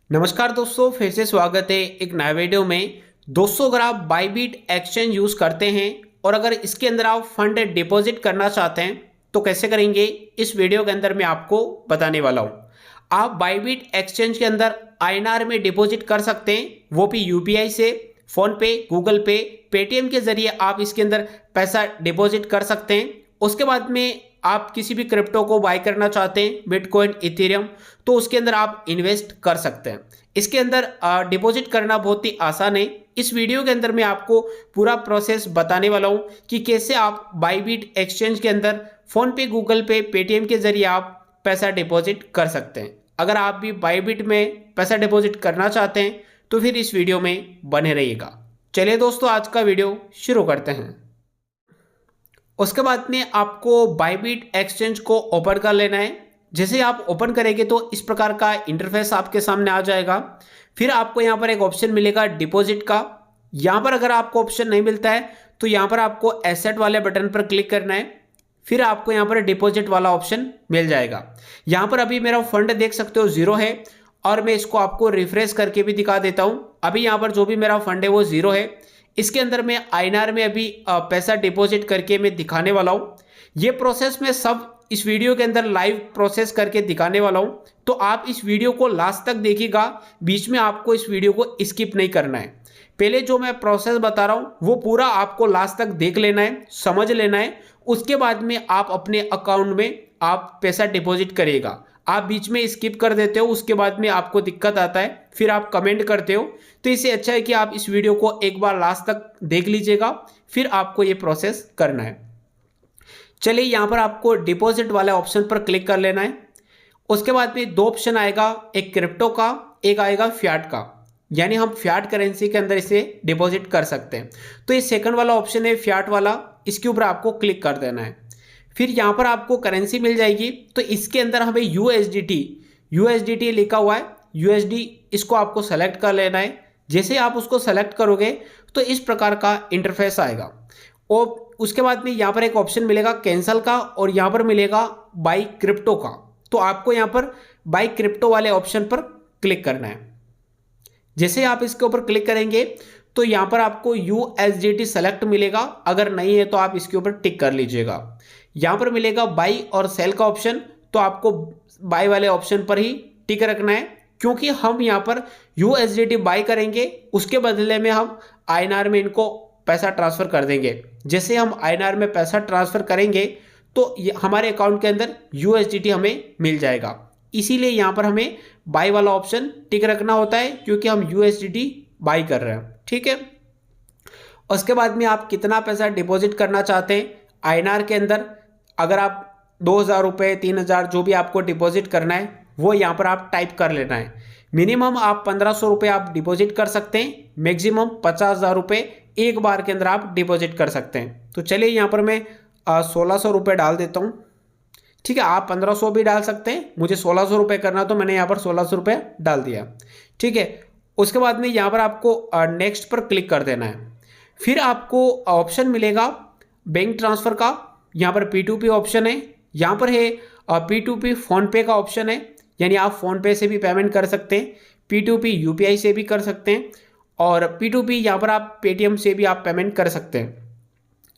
नमस्कार दोस्तों, फिर से स्वागत है एक नए वीडियो में। दोस्तों, अगर आप बायबीट एक्सचेंज यूज़ करते हैं और अगर इसके अंदर आप फंड डिपॉजिट करना चाहते हैं तो कैसे करेंगे, इस वीडियो के अंदर मैं आपको बताने वाला हूं। आप बायबीट एक्सचेंज के अंदर आईएनआर में डिपॉजिट कर सकते हैं, वो भी यूपीआई से, फ़ोनपे, गूगल पे, पेटीएम के ज़रिए आप इसके अंदर पैसा डिपॉजिट कर सकते हैं। उसके बाद में आप किसी भी क्रिप्टो को बाय करना चाहते हैं, बिटकॉइन, इथेरियम, तो उसके अंदर आप इन्वेस्ट कर सकते हैं। इसके अंदर डिपॉजिट करना बहुत ही आसान है। इस वीडियो के अंदर मैं आपको पूरा प्रोसेस बताने वाला हूं कि कैसे आप बायबीट एक्सचेंज के अंदर फ़ोनपे, गूगल पे, पेटीएम के ज़रिए आप पैसा डिपॉजिट कर सकते हैं। अगर आप भी बायबीट में पैसा डिपॉजिट करना चाहते हैं तो फिर इस वीडियो में बने रहिएगा। चलिए दोस्तों, आज का वीडियो शुरू करते हैं। उसके बाद में आपको बायबीट एक्सचेंज को ओपन कर लेना है। जैसे आप ओपन करेंगे तो इस प्रकार का इंटरफेस आपके सामने आ जाएगा। फिर आपको यहाँ पर एक ऑप्शन मिलेगा डिपॉजिट का। यहाँ पर अगर आपको ऑप्शन नहीं मिलता है तो यहाँ पर आपको एसेट वाले बटन पर क्लिक करना है। फिर आपको यहाँ पर डिपॉजिट वाला ऑप्शन मिल जाएगा। यहाँ पर अभी मेरा फंड देख सकते हो 0 है और मैं इसको आपको रिफ्रेश करके भी दिखा देता हूँ। अभी यहाँ पर जो भी मेरा फंड है वो 0 है। इसके अंदर मैं आईएनआर में अभी पैसा डिपॉजिट करके मैं दिखाने वाला हूँ। ये प्रोसेस मैं सब इस वीडियो के अंदर लाइव प्रोसेस करके दिखाने वाला हूँ, तो आप इस वीडियो को लास्ट तक देखिएगा। बीच में आपको इस वीडियो को स्किप नहीं करना है। पहले जो मैं प्रोसेस बता रहा हूँ वो पूरा आपको लास्ट तक देख लेना है, समझ लेना है। उसके बाद में आप अपने अकाउंट में आप पैसा डिपॉजिट करिएगा। आप बीच में स्किप कर देते हो, उसके बाद में आपको दिक्कत आता है, फिर आप कमेंट करते हो। तो इससे अच्छा है कि आप इस वीडियो को एक बार लास्ट तक देख लीजिएगा, फिर आपको ये प्रोसेस करना है। चलिए, यहाँ पर आपको डिपॉजिट वाले ऑप्शन पर क्लिक कर लेना है। उसके बाद में 2 ऑप्शन आएगा, एक क्रिप्टो का, एक आएगा फियाट का। यानी हम फियाट करेंसी के अंदर इसे डिपॉजिट कर सकते हैं। तो ये सेकंड वाला ऑप्शन है फियाट वाला, इसके ऊपर आपको क्लिक कर देना है। फिर यहाँ पर आपको करेंसी मिल जाएगी। तो इसके अंदर हमें यूएसडीटी लिखा हुआ है, यूएसडी, इसको आपको सेलेक्ट कर लेना है। जैसे आप उसको सेलेक्ट करोगे तो इस प्रकार का इंटरफेस आएगा। और उसके बाद में यहाँ पर एक ऑप्शन मिलेगा कैंसल का और यहाँ पर मिलेगा बाई क्रिप्टो का। तो आपको यहाँ पर बाई क्रिप्टो वाले ऑप्शन पर क्लिक करना है। जैसे आप इसके ऊपर क्लिक करेंगे तो यहाँ पर आपको यूएसडीटी सेलेक्ट मिलेगा। अगर नहीं है तो आप इसके ऊपर टिक कर लीजिएगा। यहाँ पर मिलेगा बाई और सेल का ऑप्शन, तो आपको बाई वाले ऑप्शन पर ही टिक रखना है, क्योंकि हम यहाँ पर यूएसडीटी बाई करेंगे, उसके बदले में हम आईएनआर में इनको पैसा ट्रांसफ़र कर देंगे। जैसे हम आईएनआर में पैसा ट्रांसफ़र करेंगे तो हमारे अकाउंट के अंदर यूएसडीटी हमें मिल जाएगा। इसीलिए यहाँ पर हमें बाई वाला ऑप्शन टिक रखना होता है, क्योंकि हम यूएसडीटी बाई कर रहे हैं। ठीक है। उसके बाद में आप कितना पैसा डिपॉजिट करना चाहते हैं आईएनआर के अंदर, अगर आप 2,000 रुपये, 3,000, जो भी आपको डिपॉजिट करना है वो यहाँ पर आप टाइप कर लेना है। मिनिमम आप 1,500 रुपये आप डिपॉजिट कर सकते हैं, मैक्सिमम 50,000 रुपये एक बार के अंदर आप डिपॉजिट कर सकते हैं। तो चलिए, यहाँ पर मैं 1,600 रुपये डाल देता हूँ। ठीक है, आप 1,500 भी डाल सकते हैं, मुझे 1,600 रुपये करना, तो मैंने यहाँ पर 1,600 रुपये डाल दिया। ठीक है। उसके बाद में यहाँ पर आपको नेक्स्ट पर क्लिक कर देना है। फिर आपको ऑप्शन मिलेगा बैंक ट्रांसफ़र का। यहाँ पर P2P ऑप्शन है, यहाँ पर है P2P फ़ोनपे का ऑप्शन है। यानी आप फ़ोनपे से भी पेमेंट कर सकते हैं, P2P यूपीआई से भी कर सकते हैं, और P2P यहाँ पर आप पेटीएम से भी आप पेमेंट कर सकते हैं।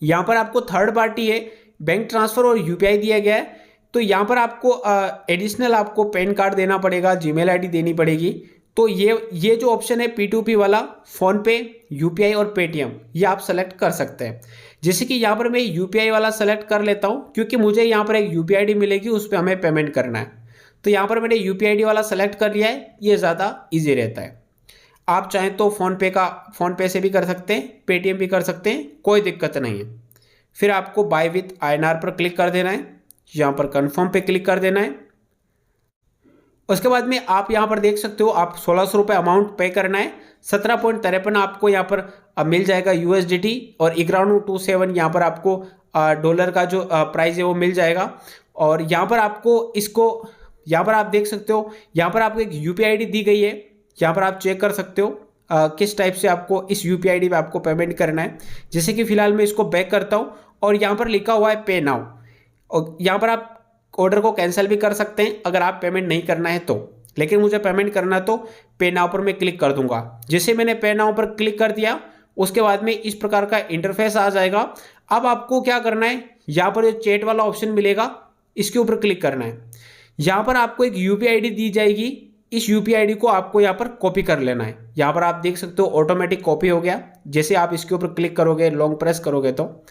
यहाँ पर आपको थर्ड पार्टी है, बैंक ट्रांसफ़र और यूपीआई दिया गया है। तो यहाँ पर आपको एडिशनल आपको पैन कार्ड देना पड़ेगा, जीमेल आईडी देनी पड़ेगी। तो ये जो ऑप्शन है P2P वाला, फ़ोनपे, यूपीआई और पेटीएम, ये आप सेलेक्ट कर सकते हैं। जैसे कि यहाँ पर मैं यूपीआई वाला सेलेक्ट कर लेता हूँ, क्योंकि मुझे यहाँ पर एक यूपीआई आईडी मिलेगी, उस पर हमें पेमेंट करना है। तो यहाँ पर मैंने यूपीआई आईडी वाला सेलेक्ट कर लिया है, ये ज़्यादा ईजी रहता है। आप चाहें तो फ़ोनपे से भी कर सकते हैं, पेटीएम भी कर सकते हैं, कोई दिक्कत नहीं है। फिर आपको बाय विथ आईएनआर पर क्लिक कर देना है, यहाँ पर कन्फर्म पे क्लिक कर देना है। उसके बाद में आप यहाँ पर देख सकते हो, आप 1,600 रुपये अमाउंट पे करना है। 17.53 आपको यहाँ पर मिल जाएगा यूएसडीटी, और 9127 यहाँ पर आपको डॉलर का जो प्राइस है वो मिल जाएगा। और यहाँ पर आपको यहाँ पर आप देख सकते हो, यहाँ पर आपको एक यूपीआई आईडी दी गई है। यहाँ पर आप चेक कर सकते हो किस टाइप से आपको इस यूपीआई आईडी पे आपको पेमेंट करना है। जैसे कि फिलहाल मैं इसको बैक करता हूँ और यहाँ पर लिखा हुआ है पे नाउ, और यहाँ पर आप ऑर्डर को कैंसिल भी कर सकते हैं अगर आप पेमेंट नहीं करना है तो। लेकिन मुझे पेमेंट करना तो पे नाउ पर मैं क्लिक कर दूंगा। जैसे मैंने पे नाउ पर क्लिक कर दिया उसके बाद में इस प्रकार का इंटरफेस आ जाएगा। अब आपको क्या करना है, यहाँ पर जो चैट वाला ऑप्शन मिलेगा इसके ऊपर क्लिक करना है। यहाँ पर आपको एक यूपीआई आईडी दी जाएगी, इस यूपीआई आईडी को आपको यहाँ पर कॉपी कर लेना है। यहाँ पर आप देख सकते हो ऑटोमेटिक कॉपी हो गया। जैसे आप इसके ऊपर क्लिक करोगे, लॉन्ग प्रेस करोगे तो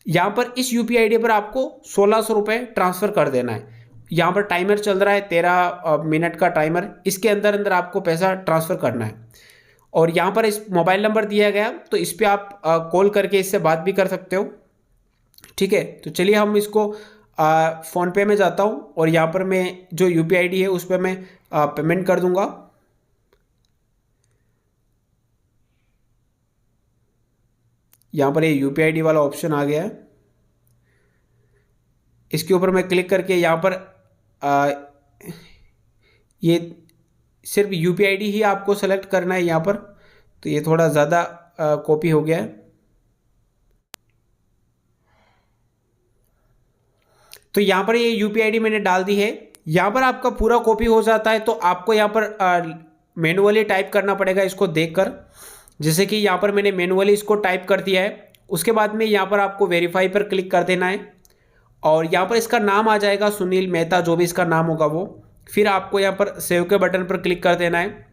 यहाँ पर इस यूपीआई आईडी पर आपको 1600 रुपये ट्रांसफ़र कर देना है। यहाँ पर टाइमर चल रहा है 13 मिनट का टाइमर, इसके अंदर अंदर आपको पैसा ट्रांसफ़र करना है। और यहाँ पर इस मोबाइल नंबर दिया गया तो इस पर आप कॉल करके इससे बात भी कर सकते हो। ठीक है, तो चलिए हम इसको फ़ोनपे में जाता हूँ और यहाँ पर मैं जो यूपीआई आईडी है उस पर मैं पेमेंट कर दूंगा। यहाँ पर ये यूपीआई आईडी वाला ऑप्शन आ गया है, इसके ऊपर मैं क्लिक करके यहाँ पर ये सिर्फ यूपीआई आईडी ही आपको सेलेक्ट करना है यहाँ पर। तो ये थोड़ा ज़्यादा कॉपी हो गया है। तो यहाँ पर ये यूपीआई आईडी मैंने डाल दी है। यहाँ पर आपका पूरा कॉपी हो जाता है तो आपको यहाँ पर मैनुअली टाइप करना पड़ेगा इसको देखकर। जैसे कि यहाँ पर मैंने मैनुअली इसको टाइप कर दिया है। उसके बाद में यहाँ पर आपको वेरीफाई पर क्लिक कर देना है और यहाँ पर इसका नाम आ जाएगा सुनील मेहता, जो भी इसका नाम होगा वो। फिर आपको यहाँ पर सेव के बटन पर क्लिक कर देना है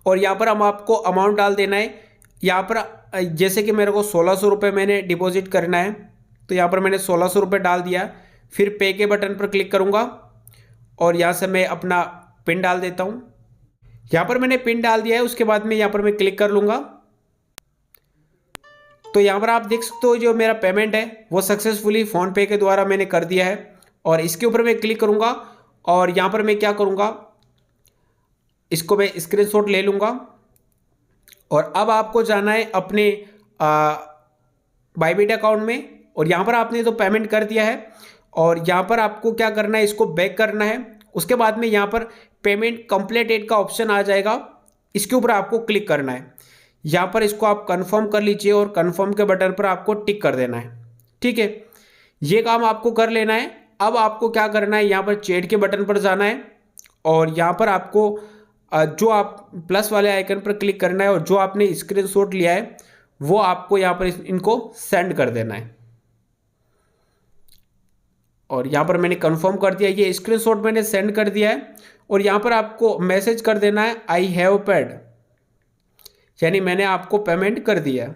और यहाँ पर हम आपको अमाउंट डाल देना है। यहाँ पर जैसे कि मेरे को 1600 रुपये मैंने डिपॉजिट करना है तो यहाँ पर मैंने 1600 रुपये डाल दिया। फिर पे के बटन पर क्लिक करूँगा और यहाँ से मैं अपना पिन डाल देता हूँ। यहाँ पर मैंने पिन डाल दिया है, उसके बाद में यहाँ पर मैं क्लिक कर लूँगा। तो यहाँ पर आप देख सकते हो जो मेरा पेमेंट है वो सक्सेसफुली फ़ोनपे के द्वारा मैंने कर दिया है। और इसके ऊपर मैं क्लिक करूँगा और यहाँ पर मैं क्या करूँगा, इसको मैं स्क्रीनशॉट ले लूँगा। और अब आपको जाना है अपने बायबीट अकाउंट में और यहाँ पर आपने तो पेमेंट कर दिया है और यहाँ पर आपको क्या करना है, इसको बैक करना है। उसके बाद में यहाँ पर पेमेंट कंप्लीटेड का ऑप्शन आ जाएगा, इसके ऊपर आपको क्लिक करना है। यहाँ पर इसको आप कंफर्म कर लीजिए और कंफर्म के बटन पर आपको टिक कर देना है। ठीक है, ये काम आपको कर लेना है। अब आपको क्या करना है, यहाँ पर चैट के बटन पर जाना है और यहाँ पर आपको जो आप प्लस वाले आइकन पर क्लिक करना है और जो आपने स्क्रीनशॉट लिया है वो आपको यहाँ पर इनको सेंड कर देना है। और यहाँ पर मैंने कंफर्म कर दिया, ये स्क्रीनशॉट मैंने सेंड कर दिया है। और यहाँ पर आपको मैसेज कर देना है आई हैव पेड, यानी मैंने आपको पेमेंट कर दिया।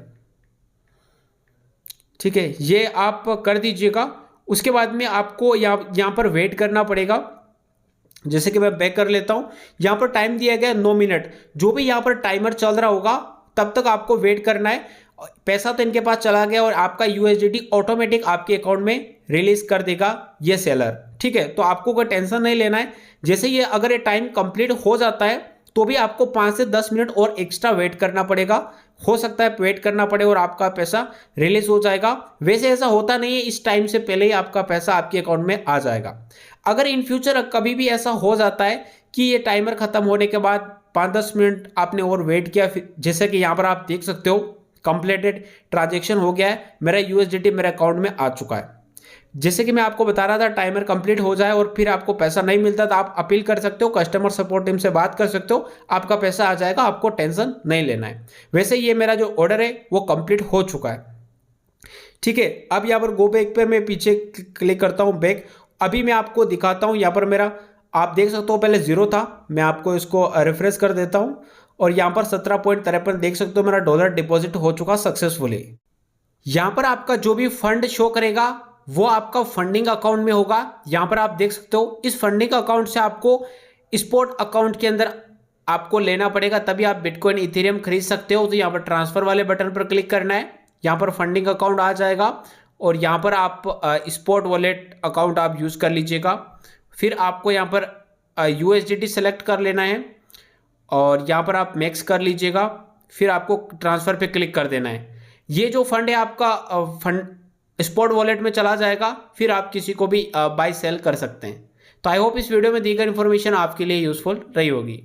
ठीक है, ये आप कर दीजिएगा। उसके बाद में आपको यहाँ पर वेट करना पड़ेगा। जैसे कि मैं बैक कर लेता हूँ, यहाँ पर टाइम दिया गया 9 मिनट। जो भी यहाँ पर टाइमर चल रहा होगा तब तक आपको वेट करना है। पैसा तो इनके पास चला गया और आपका यूएसडीटी ऑटोमेटिक आपके अकाउंट में रिलीज कर देगा ये सेलर। ठीक है, तो आपको कोई टेंशन नहीं लेना है। जैसे ये अगर ये टाइम कंप्लीट हो जाता है तो भी आपको 5 से 10 मिनट और एक्स्ट्रा वेट करना पड़ेगा। हो सकता है वेट करना पड़े और आपका पैसा रिलीज हो जाएगा। वैसे ऐसा होता नहीं है, इस टाइम से पहले ही आपका पैसा आपके अकाउंट में आ जाएगा। अगर इन फ्यूचर कभी भी ऐसा हो जाता है कि ये टाइमर खत्म होने के बाद 5-10 मिनट आपने और वेट किया, जैसे कि यहाँ पर आप देख सकते हो कंप्लीटेड ट्रांजैक्शन हो गया है, मेरा यूएसडीटी मेरे अकाउंट में आ चुका है। जैसे कि मैं आपको बता रहा था, टाइमर कंप्लीट हो जाए और फिर आपको पैसा नहीं मिलता तो आप अपील कर सकते हो, कस्टमर सपोर्ट टीम से बात कर सकते हो, आपका पैसा आ जाएगा, आपको टेंशन नहीं लेना है। वैसे ये मेरा जो ऑर्डर है वो कंप्लीट हो चुका है। ठीक है, अब यहाँ पर गो बैक पे मैं पीछे क्लिक करता हूँ, बैक। अभी मैं आपको दिखाता हूँ, यहाँ पर मेरा आप देख सकते हो पहले 0 था, मैं आपको इसको रिफ्रेश कर देता हूँ और यहाँ पर 17.53 देख सकते हो मेरा डॉलर डिपॉजिट हो चुका सक्सेसफुली। यहाँ पर आपका जो भी फंड शो करेगा वो आपका फंडिंग अकाउंट में होगा। यहाँ पर आप देख सकते हो इस फंडिंग अकाउंट से आपको स्पॉट अकाउंट के अंदर आपको लेना पड़ेगा, तभी आप बिटकॉइन इथेरियम खरीद सकते हो। तो यहाँ पर ट्रांसफर वाले बटन पर क्लिक करना है, यहाँ पर फंडिंग अकाउंट आ जाएगा और यहाँ पर आप स्पॉट वॉलेट अकाउंट आप यूज़ कर लीजिएगा। फिर आपको यहाँ पर यूएसडीटी सेलेक्ट कर लेना है और यहाँ पर आप मैक्स कर लीजिएगा। फिर आपको ट्रांसफ़र पे क्लिक कर देना है। ये जो फंड है आपका फंड स्पॉट वॉलेट में चला जाएगा, फिर आप किसी को भी बाय सेल कर सकते हैं। तो आई होप इस वीडियो में दी गई इन्फॉर्मेशन आपके लिए यूज़फुल रही होगी।